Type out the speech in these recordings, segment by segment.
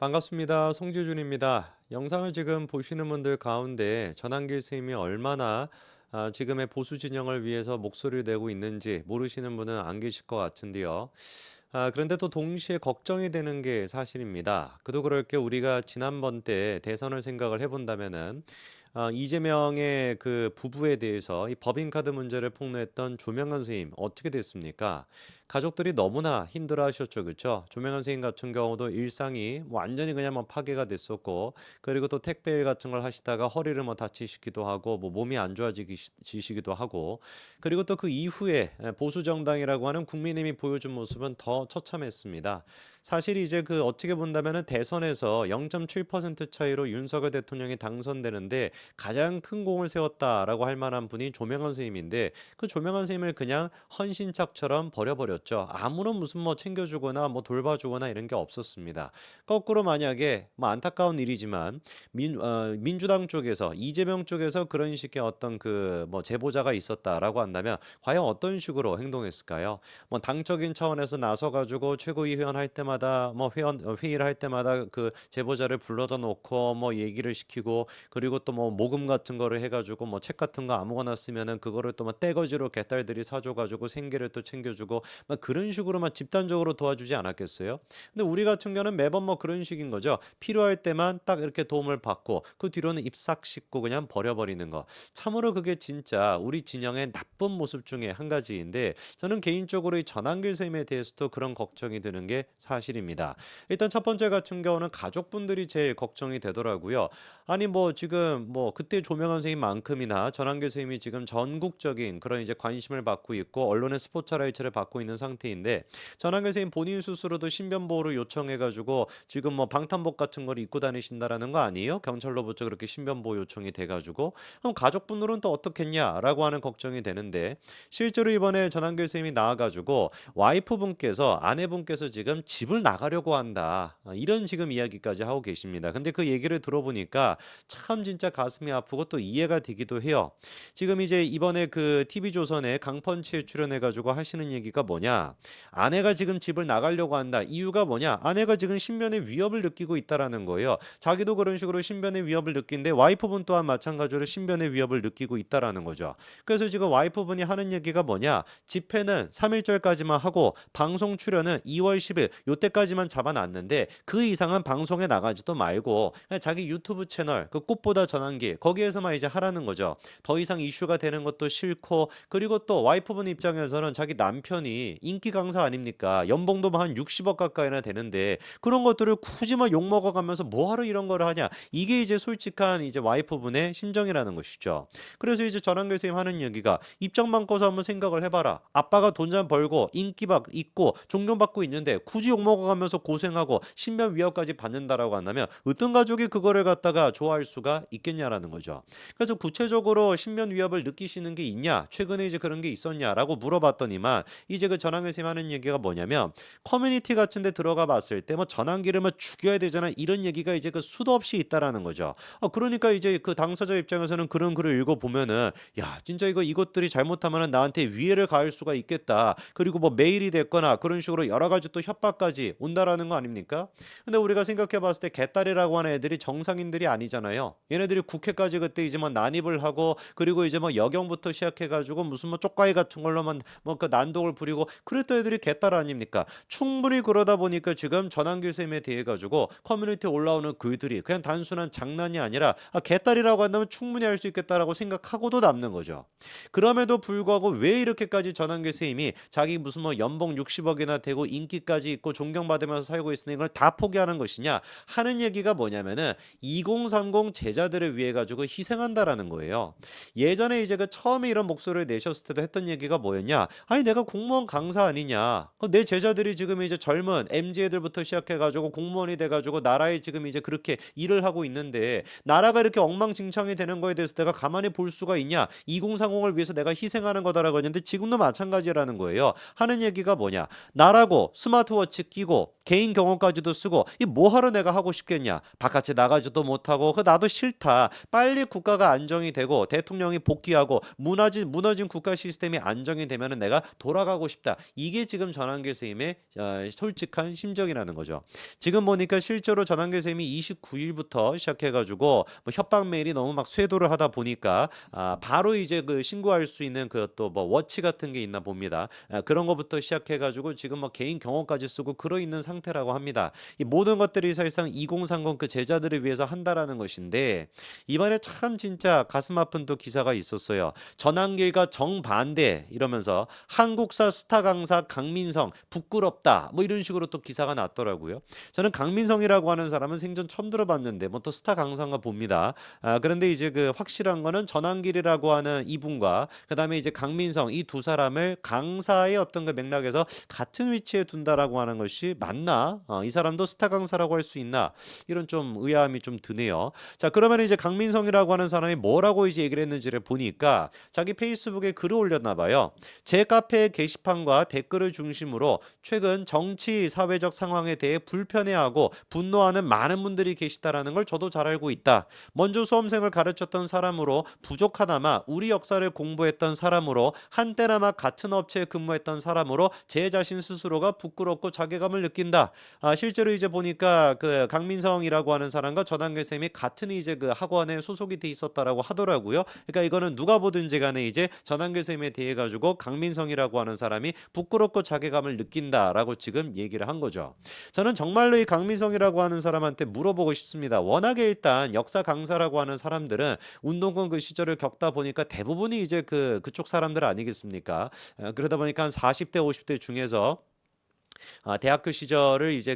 반갑습니다. 송지준입니다. 영상을 지금 보시는 분들 가운데 전한길 스님이 얼마나 지금의 보수 진영을 위해서 목소리를 내고 있는지 모르시는 분은 안 계실 것 같은데요. 그런데 또 동시에 걱정이 되는 게 사실입니다. 그도 그럴 게 우리가 지난번 때 대선을 생각을 해본다면은 이재명의 그 부부에 대해서 이 법인카드 문제를 폭로했던 조명현 선생님 어떻게 됐습니까? 가족들이 너무나 힘들어하셨죠, 그렇죠? 조명현 선생님 같은 경우도 일상이 뭐 완전히 그냥 뭐 파괴가 됐었고, 그리고 또 택배일 같은 걸 하시다가 허리를 뭐 다치시기도 하고, 뭐 몸이 안 좋아지시기도 하고, 그리고 또 그 이후에 보수 정당이라고 하는 국민의힘이 보여준 모습은 더 처참했습니다. 사실 이제 그 어떻게 본다면은 대선에서 0.7% 차이로 윤석열 대통령이 당선되는데 가장 큰 공을 세웠다라고 할 만한 분이 조명원 선생님인데 그 조명원 선생님을 그냥 헌신짝처럼 버려버렸죠. 아무런 무슨 뭐 챙겨주거나 뭐 돌봐주거나 이런 게 없었습니다. 거꾸로 만약에 뭐 안타까운 일이지만 민주당 쪽에서 이재명 쪽에서 그런 식의 어떤 그 뭐 제보자가 있었다라고 한다면 과연 어떤 식으로 행동했을까요? 뭐 당적인 차원에서 나서 가지고 최고위 회원 할 때마다 뭐 회원 회의를 할 때마다 그 제보자를 불러다 놓고 뭐 얘기를 시키고 그리고 또 뭐 모금 같은 거를 해 가지고 뭐 책 같은 거 아무거나 쓰면은 그거를 또 막 떼거지로 개딸들이 사줘 가지고 생계를 또 챙겨주고 막 그런 식으로만 집단적으로 도와주지 않았겠어요? 근데 우리 같은 경우는 매번 뭐 그런 식인 거죠. 필요할 때만 딱 이렇게 도움을 받고 그 뒤로는 입 싹 씻고 그냥 버려버리는 거. 참으로 그게 진짜 우리 진영의 나쁜 모습 중에 한 가지인데 저는 개인적으로 이 전한길 쌤에 대해서도 그런 걱정이 드는 게 사실입니다. 일단 첫 번째 같은 경우는 가족분들이 제일 걱정이 되더라고요. 아니 뭐 지금 뭐 그때 조명한 선생님만큼이나 전한길 선생님이 지금 전국적인 그런 이제 관심을 받고 있고 언론의 스포트라이트를 받고 있는 상태인데 전한길 선생님 본인 스스로도 신변 보호를 요청해 가지고 지금 뭐 방탄복 같은 걸 입고 다니신다라는 거 아니에요? 경찰로부터 그렇게 신변 보호 요청이 돼 가지고 그럼 가족분들은 또 어떻겠냐라고 하는 걱정이 되는데 실제로 이번에 전한길 선생님이 나와 가지고 와이프분께서 아내분께서 지금 집을 나가려고 한다. 이런 지금 이야기까지 하고 계십니다. 근데 그 얘기를 들어보니까 참 진짜 가슴이 아프고 또 이해가 되기도 해요. 지금 이제 이번에 그 TV조선에 강펀치에 출연해 가지고 하시는 얘기가 뭐냐? 아내가 지금 집을 나가려고 한다. 이유가 뭐냐? 아내가 지금 신변의 위협을 느끼고 있다라는 거예요. 자기도 그런 식으로 신변의 위협을 느끼는데 와이프분 또한 마찬가지로 신변의 위협을 느끼고 있다라는 거죠. 그래서 지금 와이프분이 하는 얘기가 뭐냐? 집회는 3일절까지만 하고 방송 출연은 2월 10일 요때까지만 잡아놨는데 그 이상은 방송에 나가지도 말고 그냥 자기 유튜브 채널 그 꽃보다 전환기 거기에서만 이제 하라는 거죠. 더 이상 이슈가 되는 것도 싫고 그리고 또 와이프분 입장에서는 자기 남편이 인기 강사 아닙니까? 연봉도 뭐 한 60억 가까이나 되는데 그런 것들을 굳이 막 욕먹어가면서 뭐하러 이런 거를 하냐? 이게 이제 솔직한 이제 와이프분의 심정이라는 것이죠. 그래서 이제 전환길 선생님 하는 얘기가 입장 바꿔서 한번 생각을 해봐라. 아빠가 돈 잘 벌고 인기 있고 존경받고 있는데 굳이 욕먹어가면서 고생하고 신변 위협까지 받는다라고 한다면 어떤 가족이 그거를 갖다가 좋아할 수가 있겠냐라는 거죠. 그래서 구체적으로 신변 위협을 느끼시는 게 있냐? 최근에 이제 그런 게 있었냐라고 물어봤더니만 이제 그 전환길 선생님 하는 얘기가 뭐냐면 커뮤니티 같은 데 들어가 봤을 때 뭐 전환기를 뭐 죽여야 되잖아 이런 얘기가 이제 그 수도 없이 있다라는 거죠. 그러니까 이제 그 당사자 입장에서는 그런 글을 읽어보면은 야 진짜 이것들이 잘못하면은 나한테 위해를 가할 수가 있겠다. 그리고 뭐 메일이 됐거나 그런 식으로 여러 가지 또 협박까지 온다라는 거 아닙니까? 근데 우리가 생각해 봤을 때 개딸이라고 하는 애들이 정상인들이 아니잖아요. 얘네들이 국회까지 그때 이제 뭐 난입을 하고 그리고 이제 뭐 여경부터 시작해 가지고 무슨 뭐 쪽가위 같은 걸로만 뭐 그 난동을 부리고 그랬던 애들이 개딸 아닙니까? 충분히 그러다 보니까 지금 전환길 쌤에 대해 가지고 커뮤니티에 올라오는 글들이 그냥 단순한 장난이 아니라 개딸이라고 한다면 충분히 할 수 있겠다라고 생각하고도 남는 거죠. 그럼에도 불구하고 왜 이렇게까지 전환길 선생님이 자기 무슨 뭐 연봉 60억이나 되고 인기까지 있고 존경받으면서 살고 있으니 이걸 다 포기하는 것이냐 하는 얘기가 뭐냐면은 2030 제자들을 위해 가지고 희생한다라는 거예요. 예전에 이제 그 처음에 이런 목소리를 내셨을 때도 했던 얘기가 뭐였냐? 아니 내가 공무원 강사 아니냐? 내 제자들이 지금 이제 젊은 MZ 애들부터 시작해 가지고 공무원이 돼 가지고 나라에 지금 이제 그렇게 일을 하고 있는데 나라가 이렇게 엉망진창이 되는 거에 대해서 내가 가만히 볼 수가 있냐? 2030을 위해서 내가 희생하는 거다라고 했는데 지금도 마찬가지라는 거예요. 하는 얘기가 뭐냐? 나라고 스마트워치 끼고 개인 경호까지도 쓰고 이 뭐하러 내가 하고 싶겠냐. 바깥에 나가지도 못하고 나도 싫다. 빨리 국가가 안정이 되고 대통령이 복귀하고 무너진 국가 시스템이 안정이 되면 내가 돌아가고 싶다. 이게 지금 전한길 선생님의 솔직한 심정이라는 거죠. 지금 보니까 실제로 전한길 선생님이 29일부터 시작해가지고 뭐 협박 메일이 너무 막 쇄도를 하다 보니까 바로 이제 그 신고할 수 있는 그 또 뭐 워치 같은 게 있나 봅니다. 그런 것부터 시작해가지고 지금 뭐 개인 경호까지 쓰고 그러 있는 상태라고 합니다. 이 모든 것들이 사실상 2030 그 제자들을 위해서 한다라는 것인데 이번에 참 진짜 가슴 아픈 또 기사가 있었어요. 전한길과 정반대 이러면서 한국사 스타 강사 강민성 부끄럽다 뭐 이런 식으로 또 기사가 났더라고요. 저는 강민성이라고 하는 사람은 생전 처음 들어봤는데 뭐 또 스타 강사인가 봅니다. 그런데 이제 그 확실한 거는 전한길이라고 하는 이분과 그다음에 이제 강민성 이 두 사람을 강사의 어떤 그 맥락에서 같은 위치에 둔다라고 하는 것이 맞나? 이 사람도 스타 강사라고 할 수 있나? 이런 좀 의아함이 좀 드네요. 자, 그러면 이제 강민성이라고 하는 사람이 뭐라고 이제 얘기를 했는지를 보니까 자기 페이스북에 글을 올렸나 봐요. 제 카페 게시판과 댓글을 중심으로 최근 정치 사회적 상황에 대해 불편해하고 분노하는 많은 분들이 계시다라는 걸 저도 잘 알고 있다. 먼저 수험생을 가르쳤던 사람으로 부족하나마 우리 역사를 공부했던 사람으로 한때나마 같은 업체에 근무했던 사람으로 제 자신 스스로가 부끄럽고 자괴감을 느낀다. 실제로 이제 보니까 그 강민성이라고 하는 사람과 전한길 쌤이 같은 이제 그 학원에 소속이 돼 있었다라고 하더라고요. 그러니까 이거는 누가 보든지 간에 이제 전한길 쌤에 대해 가지고 강민성이라고 하는 사람이 부끄럽고 자괴감을 느낀다라고 지금 얘기를 한 거죠. 저는 정말로 이 강민성이라고 하는 사람한테 물어보고 싶습니다. 워낙에 일단 역사 강사라고 하는 사람들은 운동권 그 시절을 겪다 보니까 대부분이 이제 그쪽 사람들 아니겠습니까? 그러다 보니까 한 40대 50대 중에서 대학교 시절을 이제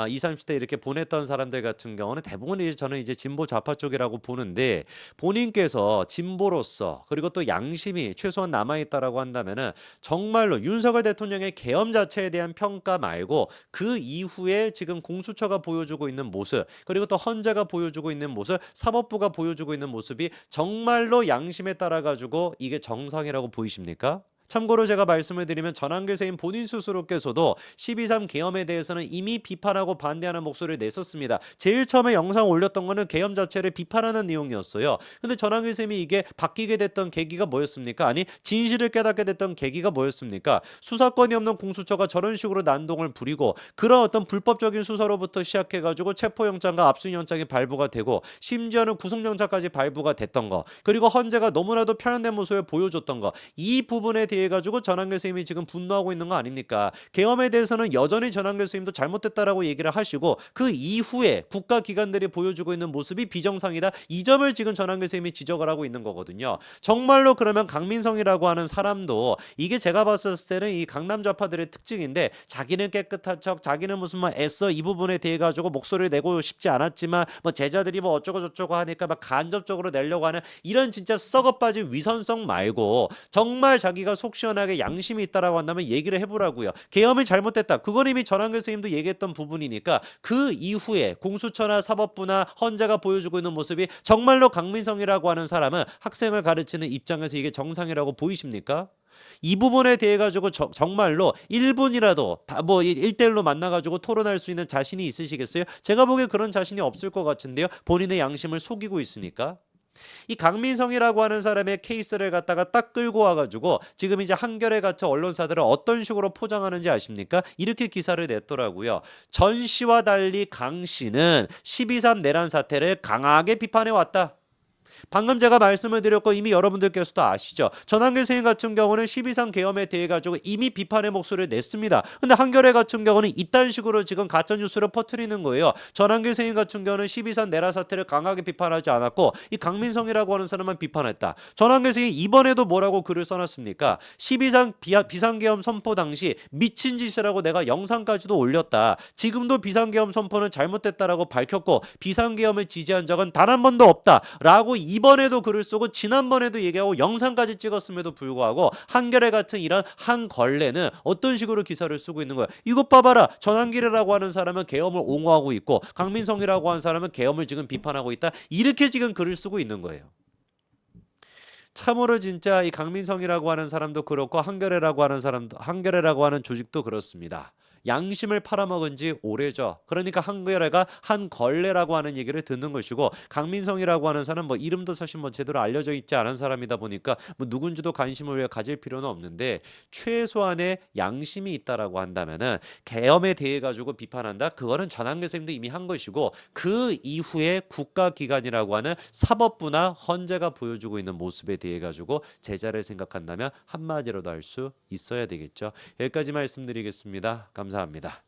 20, 30대 이렇게 보냈던 사람들 같은 경우는 대부분 이제 저는 이제 진보 좌파 쪽이라고 보는데 본인께서 진보로서 그리고 또 양심이 최소한 남아 있다라고 한다면은 정말로 윤석열 대통령의 계엄 자체에 대한 평가 말고 그 이후에 지금 공수처가 보여주고 있는 모습 그리고 또 헌재가 보여주고 있는 모습 사법부가 보여주고 있는 모습이 정말로 양심에 따라 가지고 이게 정상이라고 보이십니까? 참고로 제가 말씀을 드리면 전한길 선생님 본인 스스로께서도 12.3 계엄에 대해서는 이미 비판하고 반대하는 목소리를 냈었습니다. 제일 처음에 영상 올렸던 거는 계엄 자체를 비판하는 내용이었어요. 근데 전한길 선생님이 이게 바뀌게 됐던 계기가 뭐였습니까? 아니 진실을 깨닫게 됐던 계기가 뭐였습니까? 수사권이 없는 공수처가 저런 식으로 난동을 부리고 그런 어떤 불법적인 수사로부터 시작해가지고 체포영장과 압수영장이 발부가 되고 심지어는 구속영장까지 발부가 됐던 거 그리고 헌재가 너무나도 편향된 모습을 보여줬던 거 이 부분에 대해 가지고 전한길 선생님이 지금 분노하고 있는 거 아닙니까? 계엄에 대해서는 여전히 전한길 선생님도 잘못됐다라고 얘기를 하시고 그 이후에 국가기관들이 보여주고 있는 모습이 비정상이다. 이 점을 지금 전한길 선생님이 지적을 하고 있는 거거든요. 정말로 그러면 강민성이라고 하는 사람도 이게 제가 봤을 때는 이 강남 좌파들의 특징인데 자기는 깨끗한 척 자기는 무슨 뭐 애써 이 부분에 대해 가지고 목소리를 내고 싶지 않았지만 뭐 제자들이 뭐 어쩌고 저쩌고 하니까 막 간접적으로 내려고 하는 이런 진짜 썩어 빠진 위선성 말고 정말 자기가 속 시원하게 양심이 있다라고 한다면 얘기를 해보라고요. 계엄이 잘못됐다. 그건 이미 전한길 선생님도 얘기했던 부분이니까 그 이후에 공수처나 사법부나 헌재가 보여주고 있는 모습이 정말로 강민성이라고 하는 사람은 학생을 가르치는 입장에서 이게 정상이라고 보이십니까? 이 부분에 대해 가지고 정말로 1분이라도 뭐 1대1로 만나가지고 토론할 수 있는 자신이 있으시겠어요? 제가 보기에 그런 자신이 없을 것 같은데요. 본인의 양심을 속이고 있으니까. 이 강민성이라고 하는 사람의 케이스를 갖다가 딱 끌고 와가지고 지금 이제 한겨레 같은 언론사들은 어떤 식으로 포장하는지 아십니까? 이렇게 기사를 냈더라고요. 전 씨와 달리 강 씨는 12.3 내란 사태를 강하게 비판해 왔다. 방금 제가 말씀을 드렸고 이미 여러분들께서도 아시죠. 전한길 선생님 같은 경우는 12.3 계엄에 대해 가지고 이미 비판의 목소리를 냈습니다. 근데 한겨레 같은 경우는 이딴 식으로 지금 가짜뉴스를 퍼뜨리는 거예요. 전한길 선생님 같은 경우는 12.3 내란 사태를 강하게 비판하지 않았고 이 강민성이라고 하는 사람만 비판했다. 전한길 선생님 이번에도 뭐라고 글을 써놨습니까? 12.3 비상계엄 선포 당시 미친 짓이라고 내가 영상까지도 올렸다. 지금도 비상계엄 선포는 잘못됐다라고 밝혔고 비상계엄을 지지한 적은 단 한 번도 없다. 라고 이번에도 글을 쓰고 지난번에도 얘기하고 영상까지 찍었음에도 불구하고 한겨레 같은 이런 한 걸레는 어떤 식으로 기사를 쓰고 있는 거야. 이것 봐봐라. 전한길이라고 하는 사람은 계엄을 옹호하고 있고 강민성이라고 하는 사람은 계엄을 지금 비판하고 있다. 이렇게 지금 글을 쓰고 있는 거예요. 참으로 진짜 이 강민성이라고 하는 사람도 그렇고 한겨레라고 하는 조직도 그렇습니다. 양심을 팔아먹은 지 오래죠. 그러니까 한겨레가 한걸레라고 하는 얘기를 듣는 것이고, 강민성이라고 하는 사람 뭐 이름도 사실 뭐 제대로 알려져 있지 않은 사람이다 보니까 뭐 누군지도 관심을 가질 필요는 없는데, 최소한의 양심이 있다라고 한다면은 계엄에 대해 가지고 비판한다. 그거는 전한계 선생님도 이미 한 것이고, 그 이후에 국가기관이라고 하는 사법부나 헌재가 보여주고 있는 모습에 대해 가지고 제자를 생각한다면 한마디로도 할 수 있어야 되겠죠. 여기까지 말씀드리겠습니다. 감사합니다.